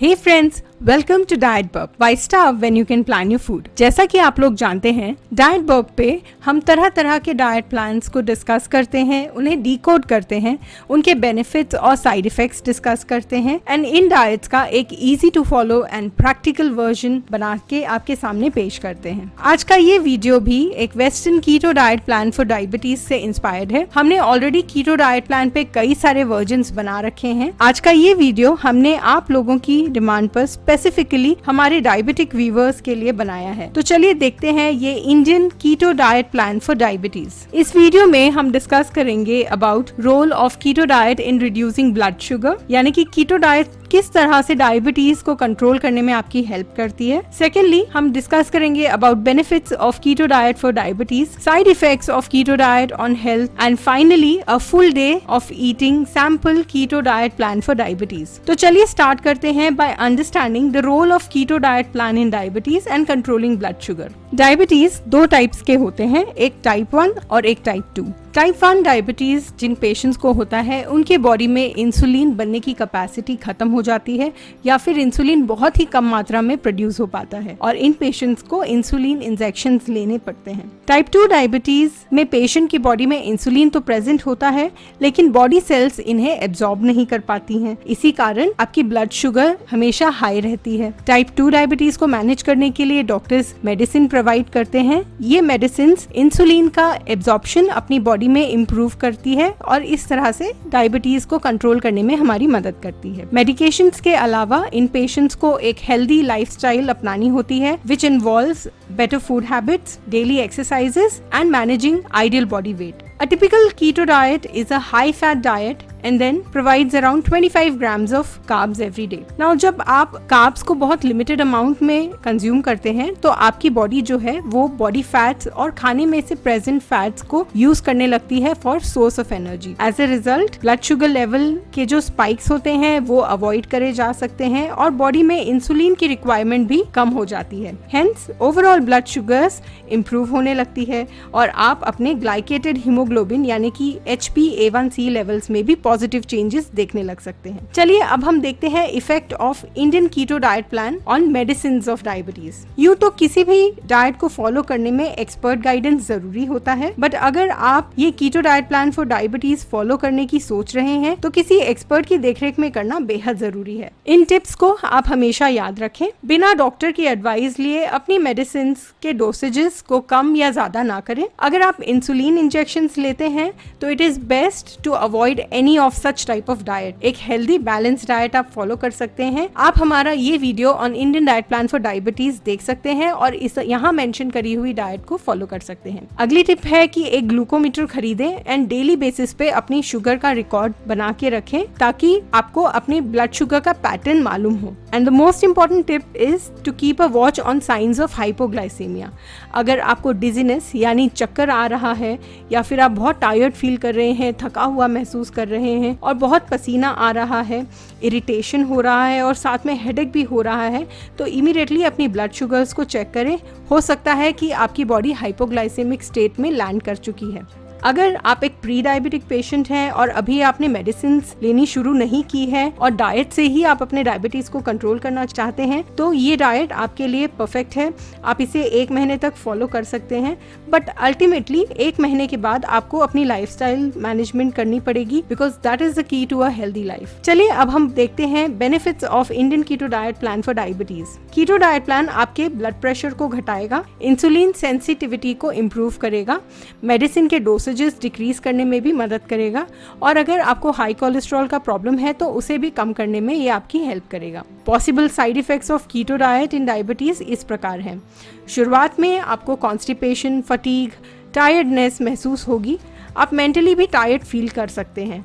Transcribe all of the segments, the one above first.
Hey friends, welcome to diet burb. Why starve when you can plan your food. जैसा कि आप लोग जानते हैं, डाइट बर्ब पे हम तरह तरह के डाइट प्लान्स को डिस्कस करते हैं, उन्हें डिकोड करते हैं, उनके बेनिफिट्स और साइड इफेक्ट्स डिस्कस करते हैं एंड इन डाइट्स का एक easy to follow and practical version बना के आपके सामने पेश करते हैं। आज का ये वीडियो भी एक western keto diet plan for diabetes से इंस्पायर्ड है। हमने ऑलरेडी कीटो डाइट प्लान पे कई सारे वर्जन्स बना रखे हैं। आज का ये वीडियो हमने आप लोगों की डिमांड पर स्पेसिफिकली हमारे डायबिटिक व्यूअर्स के लिए बनाया है। तो चलिए देखते हैं ये Indian keto diet plan for diabetes. इस वीडियो में हम डिस्कस करेंगे about role of keto diet in reducing blood sugar, यानी कि कीटो डाइट किस तरह से डायबिटीज को कंट्रोल करने में आपकी हेल्प करती है। सेकेंडली हम डिस्कस करेंगे about benefits of keto diet for diabetes, side effects of keto diet on health and finally a full day of eating sample keto diet plan for diabetes. तो चलिए start करते हैं by understanding the role of keto diet plan in diabetes and controlling blood sugar. Diabetes दो types के होते हैं, एक type 1 और एक टाइप 2। टाइप 1 डायबिटीज जिन पेशेंट्स को होता है उनके बॉडी में इंसुलिन बनने की कैपेसिटी खत्म हो जाती है या फिर इंसुलिन बहुत ही कम मात्रा में प्रोड्यूस हो पाता है और इन पेशेंट्स को इंसुलिन इंजेक्शंस लेने पड़ते हैं। टाइप 2 डायबिटीज में पेशेंट की बॉडी में इंसुलिन तो प्रेजेंट होता है लेकिन बॉडी सेल्स इन्हें एब्जॉर्ब नहीं कर पाती हैं। इसी कारण आपकी ब्लड शुगर हमेशा हाई रहती है। टाइप 2 डायबिटीज को मैनेज करने के लिए डॉक्टर्स मेडिसिन प्रोवाइड करते हैं। ये मेडिसिन इंसुलिन का एब्जॉर्प्शन अपनी बॉडी में इम्प्रूव करती है और इस तरह से डायबिटीज को कंट्रोल करने में हमारी मदद करती है। मेडिकेशंस के अलावा इन पेशेंट्स को एक हेल्दी लाइफस्टाइल अपनानी होती है which involves better food habits, daily exercises and managing ideal body weight. A typical keto diet is a high fat diet and then provides around 25 grams of carbs every day. Now जब आप carbs को बहुत limited amount में consume करते हैं तो आपकी body जो है वो body fats और खाने में से present fats को use करने लगती है for source of energy. As a result, blood sugar level के जो spikes होते हैं वो avoid करे जा सकते हैं और body में insulin की requirement भी कम हो जाती है। Hence, overall blood sugars improve होने लगती है और आप अपने ग्लाइकेटेड हीमोग्लोबिन यानी कि HbA1c लेवल्स में भी पॉजिटिव चेंजेस देखने लग सकते हैं। चलिए अब हम देखते हैं effect of Indian keto diet plan on medicines of diabetes. यूं तो किसी भी डाइट को फॉलो करने में एक्सपर्ट गाइडेंस जरूरी होता है, बट अगर आप ये keto diet plan for diabetes follow करने की सोच रहे हैं तो किसी एक्सपर्ट की देखरेख में करना बेहद जरूरी है। इन टिप्स को आप हमेशा याद रखें। बिना डॉक्टर की एडवाइस लिए अपनी मेडिसिन के डोसेजेस को कम या ज्यादा ना करें। अगर आप इंसुलिन इंजेक्शंस लेते हैं तो it is best to avoid any of such type of diet. एक हेल्दी बैलेंस डाइट आप फॉलो कर सकते हैं। आप हमारा ये video on Indian diet plan for diabetes देख सकते हैं और इस यहाँ मेंशन करी हुई डाइट को फॉलो कर सकते हैं। अगली टिप है कि एक ग्लूकोमीटर खरीदें एंड डेली बेसिस पे अपनी शुगर का रिकॉर्ड बना के रखें ताकि आपको अपने ब्लड शुगर का पैटर्न मालूम हो। And the most important tip is to keep a watch on signs of hypoglycaemia. अगर आपको डिजीनेस यानी चक्कर आ रहा है या फिर आप बहुत टायर्ड फील कर रहे हैं, थका हुआ महसूस कर रहे हैं और बहुत पसीना आ रहा है, इरिटेशन हो रहा है और साथ में हेडेक भी हो रहा है, तो इमीडिएटली अपनी ब्लड शुगर्स को चेक करें। हो सकता है कि आपकी बॉडी हाइपोग्लाइसेमिक स्टेट में लैंड कर चुकी है। अगर आप एक प्री डायबिटिक पेशेंट हैं और अभी आपने मेडिसिन लेनी शुरू नहीं की है और डाइट से ही आप अपने डायबिटीज को कंट्रोल करना चाहते हैं तो ये डाइट आपके लिए परफेक्ट है। आप इसे 1 महीने तक फॉलो कर सकते हैं, बट अल्टीमेटली 1 महीने के बाद आपको अपनी लाइफस्टाइल मैनेजमेंट करनी पड़ेगी because that is the key to a healthy life. चलिए अब हम देखते हैं benefits of Indian keto diet plan for diabetes. Keto diet plan आपके ब्लड प्रेशर को घटाएगा, इंसुलिन सेंसिटिविटी को इम्प्रूव करेगा, मेडिसिन के डोसेज डिक्रीज करने में भी मदद करेगा और अगर आपको हाई कोलेस्ट्रॉल का प्रॉब्लम है तो उसे भी कम करने में ये आपकी हेल्प करेगा। Possible side effects of keto diet in diabetes इस प्रकार हैं। शुरुआत में आपको कॉन्स्टिपेशन, फटीग, टायर्डनेस महसूस होगी। आप मेंटली भी टायर्ड फील कर सकते हैं।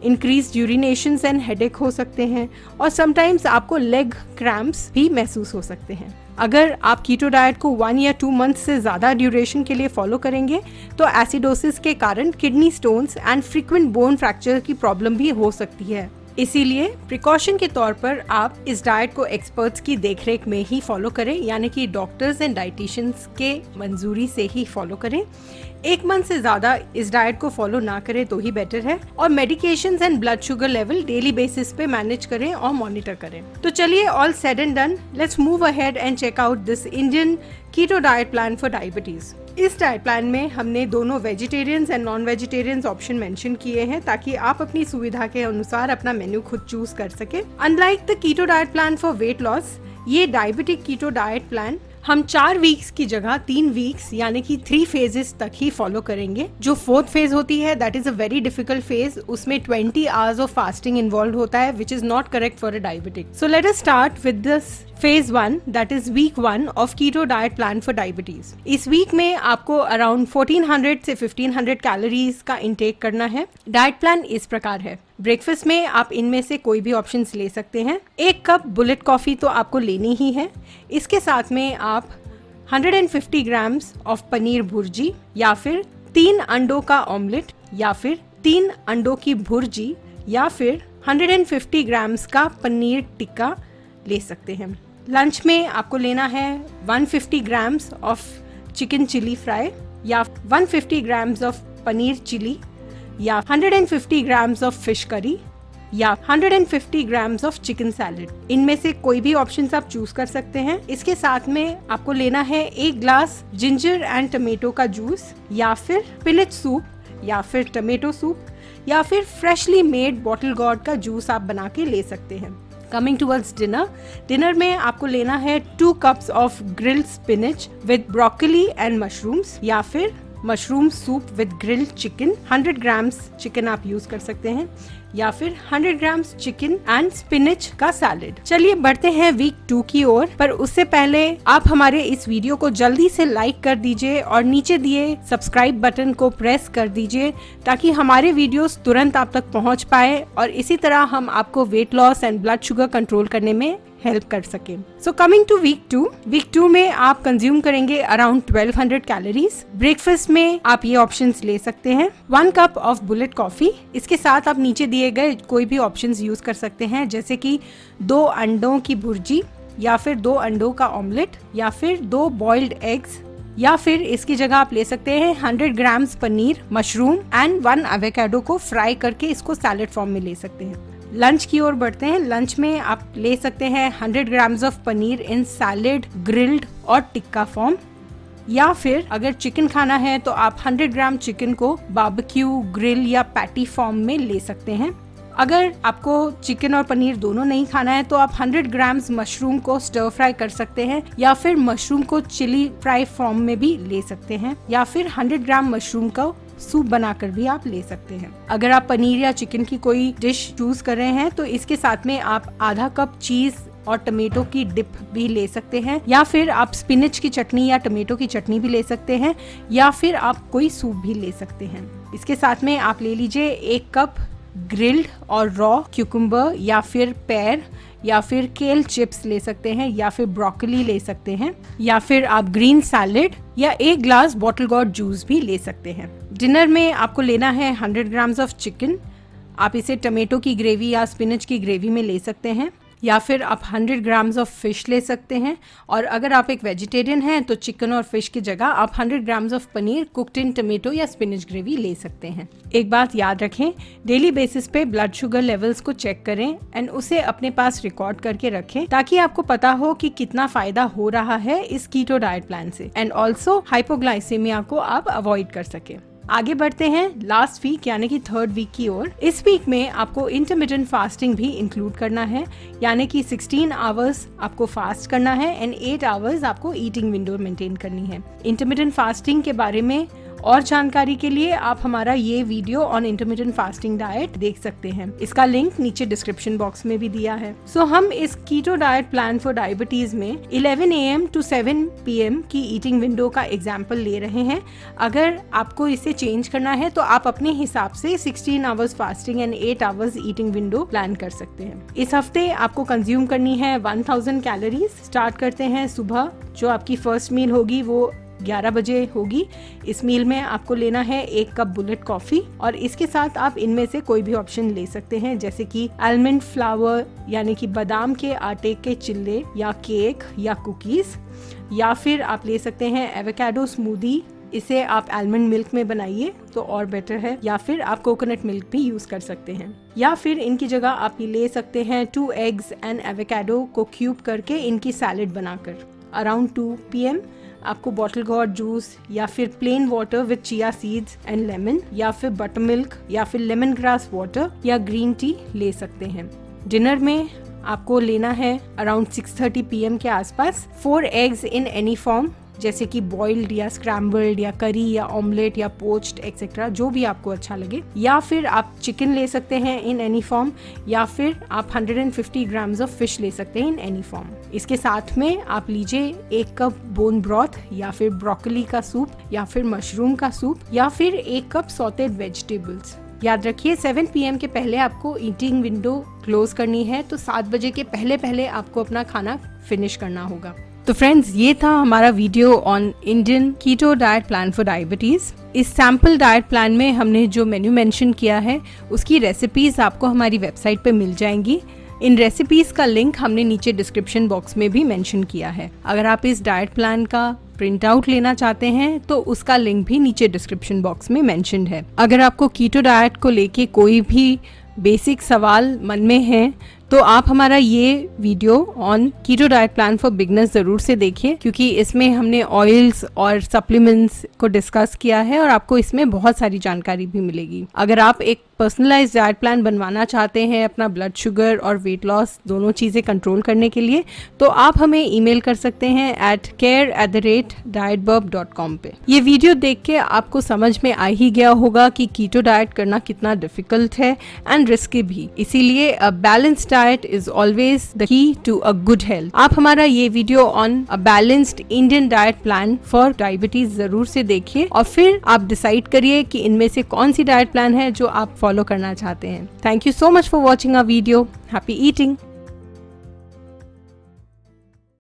इंक्रीज्ड यूरिनेशंस एंड हेडेक हो सकते हैं और समटाइम्स आपको लेग क्रैम्प्स भी महसूस हो सकते हैं। अगर आप कीटो डाइट को 1 या 2 मंथ से ज़्यादा ड्यूरेशन के लिए फॉलो करेंगे तो एसिडोसिस के कारण kidney stones and frequent bone fracture की प्रॉब्लम भी हो सकती है। इसीलिए प्रिकॉशन के तौर पर आप इस डाइट को एक्सपर्ट्स की देखरेख में ही फॉलो करें, यानी कि डॉक्टर्स एंड डाइटिशियंस के मंजूरी से ही फॉलो करें। 1 मंथ से ज्यादा इस डाइट को फॉलो ना करें तो ही बेटर है, और medications and blood sugar level daily basis पे मैनेज करें और मॉनिटर करें। तो चलिए, all said and done, let's move ahead and check out this Indian keto diet plan for diabetes. इस डाइट प्लान में हमने दोनों vegetarians and non vegetarians option mention किए हैं ताकि आप अपनी सुविधा के अनुसार अपना मेन्यू खुद चूज कर सके। Unlike the keto diet plan for weight loss, ये डायबिटिक कीटो डाइट प्लान हम 4 वीक्स की जगह 3 वीक्स यानी कि 3 फेजेस तक ही फॉलो करेंगे। जो 4th फेज होती है that is a very difficult phase, उसमें 20 आवर्स ऑफ फास्टिंग इन्वॉल्व होता है, which is not correct for a diabetic. So let us start with this phase 1 that is week 1 of keto diet plan for diabetes. इस week में आपको around 1400 से 1500 calories का intake करना है। Diet plan इस प्रकार है, ब्रेकफास्ट में आप इनमें से कोई भी ऑप्शंस ले सकते हैं। 1 कप बुलेट कॉफी तो आपको लेनी ही है। इसके साथ में आप 150 ग्राम्स ऑफ पनीर भुर्जी, या फिर 3 अंडों का ऑमलेट, या फिर 3 अंडों की भुर्जी, या फिर 150 ग्राम्स का पनीर टिक्का ले सकते हैं। लंच में आपको लेना है 150 grams of chicken chilli fry, या 150 ग्राम्स ऑफ पनीर चिली, या 150 ग्राम्स ऑफ फिश करी, या 150 ग्राम्स ऑफ चिकन सैलेड। इनमें से कोई भी ऑप्शंस आप चूज कर सकते हैं। इसके साथ में आपको लेना है 1 ग्लास जिंजर एंड टमेटो का जूस, या फिर स्पिनच सूप, या फिर टमेटो सूप, या फिर फ्रेशली मेड बॉटल गॉर्ड का जूस आप बना के ले सकते हैं। कमिंग टूवर्ड्स डिनर में आपको लेना है 2 cups of grilled spinach with broccoli and mushrooms, या फिर mushroom soup with grilled chicken. 100 grams chicken आप यूज कर सकते हैं, या फिर 100 ग्राम्स चिकन एंड स्पिनच का सैलेड। चलिए बढ़ते हैं वीक 2 की ओर, पर उससे पहले आप हमारे इस वीडियो को जल्दी से लाइक कर दीजिए और नीचे दिए सब्सक्राइब बटन को प्रेस कर दीजिए ताकि हमारे वीडियोस तुरंत आप तक पहुंच पाए और इसी तरह हम आपको weight loss and blood sugar control करने में हेल्प कर सके। सो कमिंग टू वीक 2 में आप कंज्यूम करेंगे अराउंड 1200 कैलोरीज। ब्रेकफास्ट में आप ये ऑप्शंस ले सकते हैं, 1 कप ऑफ बुलेट कॉफी। इसके साथ आप नीचे दिए गए कोई भी ऑप्शंस यूज कर सकते हैं, जैसे कि 2 अंडों की भुर्जी, या फिर 2 अंडों का ऑमलेट, या फिर 2 बॉइल्ड एग्स, या फिर इसकी जगह आप ले सकते हैं 100 grams paneer, mushroom and 1 avocado को फ्राई करके इसको सैलेड फॉर्म में ले सकते हैं। लंच की ओर बढ़ते हैं। लंच में आप ले सकते हैं 100 grams of paneer in salad, grilled और टिक्का फॉर्म, या फिर अगर चिकन खाना है तो आप 100 ग्राम चिकन को बारबेक्यू, ग्रिल या पैटी फॉर्म में ले सकते हैं। अगर आपको चिकन और पनीर दोनों नहीं खाना है तो आप 100 ग्राम्स मशरूम को स्टर फ्राई कर सकते हैं, या फिर मशरूम को चिली फ्राई फॉर्म में भी ले सकते हैं, या फिर 100 ग्राम मशरूम का सूप बनाकर भी आप ले सकते हैं। अगर आप पनीर या चिकन की कोई डिश चूज कर रहे हैं तो इसके साथ में आप आधा कप चीज और टमेटो की डिप भी ले सकते हैं, या फिर आप स्पिनच की चटनी या टमेटो की चटनी भी ले सकते हैं, या फिर आप कोई सूप भी ले सकते हैं। इसके साथ में आप ले लीजिए 1 कप ग्रिल्ड और रॉ क्यूकम्बर, या फिर पेर, या फिर केल चिप्स ले सकते हैं, या फिर ब्रोकली ले सकते हैं, या फिर आप ग्रीन सैलेड या 1 ग्लास बॉटल गॉर्ड जूस भी ले सकते हैं। डिनर में आपको लेना है 100 ग्राम्स ऑफ चिकन। आप इसे टमेटो की ग्रेवी या स्पिनच की ग्रेवी में ले सकते हैं, या फिर आप 100 ग्राम्स ऑफ फिश ले सकते हैं, और अगर आप एक वेजिटेरियन हैं तो चिकन और फिश की जगह आप 100 grams of paneer cooked in tomato या स्पिनच ग्रेवी ले सकते हैं। एक बात याद रखें, डेली बेसिस पे ब्लड शुगर लेवल्स को चेक करें एंड उसे अपने पास रिकॉर्ड करके रखें ताकि आपको पता हो कि कितना फायदा हो रहा है इस कीटो डाइट प्लान से, एंड ऑल्सो हाइपोग्लाइसेमिया को आप अवॉइड कर सके। आगे बढ़ते हैं लास्ट वीक यानी कि 3rd वीक की ओर। इस वीक में आपको इंटरमिटेंट फास्टिंग भी इंक्लूड करना है, यानी कि 16 आवर्स आपको फास्ट करना है एंड 8 आवर्स आपको ईटिंग विंडो मेंटेन करनी है। इंटरमिटेंट फास्टिंग के बारे में और जानकारी के लिए आप हमारा ये video on intermittent fasting diet देख सकते हैं, इसका लिंक नीचे डिस्क्रिप्शन बॉक्स में भी दिया है। सो हम इस keto diet plan for diabetes में 11 AM to 7 PM की ईटिंग विंडो का एग्जाम्पल ले रहे हैं। अगर आपको इसे चेंज करना है तो आप अपने हिसाब से 16 hours fasting and 8 hours eating window plan कर सकते हैं। इस हफ्ते आपको कंज्यूम करनी है 1000 कैलोरीज। स्टार्ट करते हैं सुबह, जो आपकी फर्स्ट मील होगी वो 11 बजे होगी। इस मील में आपको लेना है 1 कप बुलेट कॉफ़ी और इसके साथ आप इनमें से कोई भी ऑप्शन ले सकते हैं, जैसे कि आलमंड फ्लावर यानी कि बादाम के आटे के चिल्ले या केक या कुकीज़, या फिर आप ले सकते हैं एवोकाडो स्मूदी। इसे आप आलमंड मिल्क में बनाइए तो और बेटर है, या फिर आप कोकोनट मिल्क भी यूज़ कर सकते हैं, या फिर इनकी जगह आप ये ले सकते हैं 2 एग्स एंड एवोकाडो को क्यूब करके इनकी सैलेड बनाकर। अराउंड 2 PM आपको बॉटल गॉर्ड जूस या फिर plain water with chia seeds and lemon, या फिर बटर मिल्क, या फिर लेमन ग्रास वाटर या ग्रीन टी ले सकते हैं। डिनर में आपको लेना है अराउंड 6:30 PM के आसपास 4 एग्स इन एनी फॉर्म, जैसे कि बॉइल्ड या स्क्रैम्बल्ड या करी या ऑमलेट या पोच्ड एक्सेट्रा, जो भी आपको अच्छा लगे, या फिर आप चिकन ले सकते हैं इन एनी फॉर्म, या फिर आप 150 ग्राम्स ऑफ फिश ले सकते हैं इन एनी फॉर्म। इसके साथ में आप लीजिए 1 कप बोन ब्रॉथ, या फिर ब्रोकली का सूप, या फिर मशरूम का सूप, या फिर 1 कप सॉटेड वेजिटेबल्स। याद रखिए 7 PM के पहले आपको ईटिंग विंडो क्लोज करनी है, तो 7 बजे के पहले पहले आपको अपना खाना फिनिश करना होगा। तो फ्रेंड्स, ये था हमारा video on Indian keto diet plan for diabetes. इस सैम्पल डाइट प्लान में हमने जो मेन्यू मेंशन किया है उसकी रेसिपीज़ आपको हमारी वेबसाइट पे मिल जाएंगी। इन रेसिपीज़ का लिंक हमने नीचे डिस्क्रिप्शन बॉक्स में भी मेंशन किया है। अगर आप इस डाइट प्लान का प्रिंट आउट लेना चाहते हैं तो उसका लिंक भी नीचे डिस्क्रिप्शन बॉक्स में मेंशन्ड है। अगर आपको कीटो डाइट को लेके कोई भी बेसिक सवाल मन में है तो आप हमारा ये video on keto diet plan for beginners ज़रूर से देखिए, क्योंकि इसमें हमने ऑयल्स और सप्लीमेंट्स को डिस्कस किया है और आपको इसमें बहुत सारी जानकारी भी मिलेगी। अगर आप एक पर्सनलाइज डाइट प्लान बनवाना चाहते हैं अपना ब्लड शुगर और वेट लॉस दोनों चीज़ें कंट्रोल करने के लिए, तो आप हमें ईमेल कर सकते हैं at care@dietburp.com पे। ये वीडियो देख के आपको समझ में आ ही गया होगा कि कीटो डाइट करना कितना डिफिकल्ट है एंड रिस्की भी, इसीलिए a balanced diet is always the key to a good health. आप हमारा ये video on a balanced Indian diet plan for diabetes जरूर से देखिए और फिर आप डिसाइड करिए कि इनमें से कौन सी डाइट प्लान है जो आप फॉलो करना चाहते हैं। Thank you so much for watching our video. Happy eating.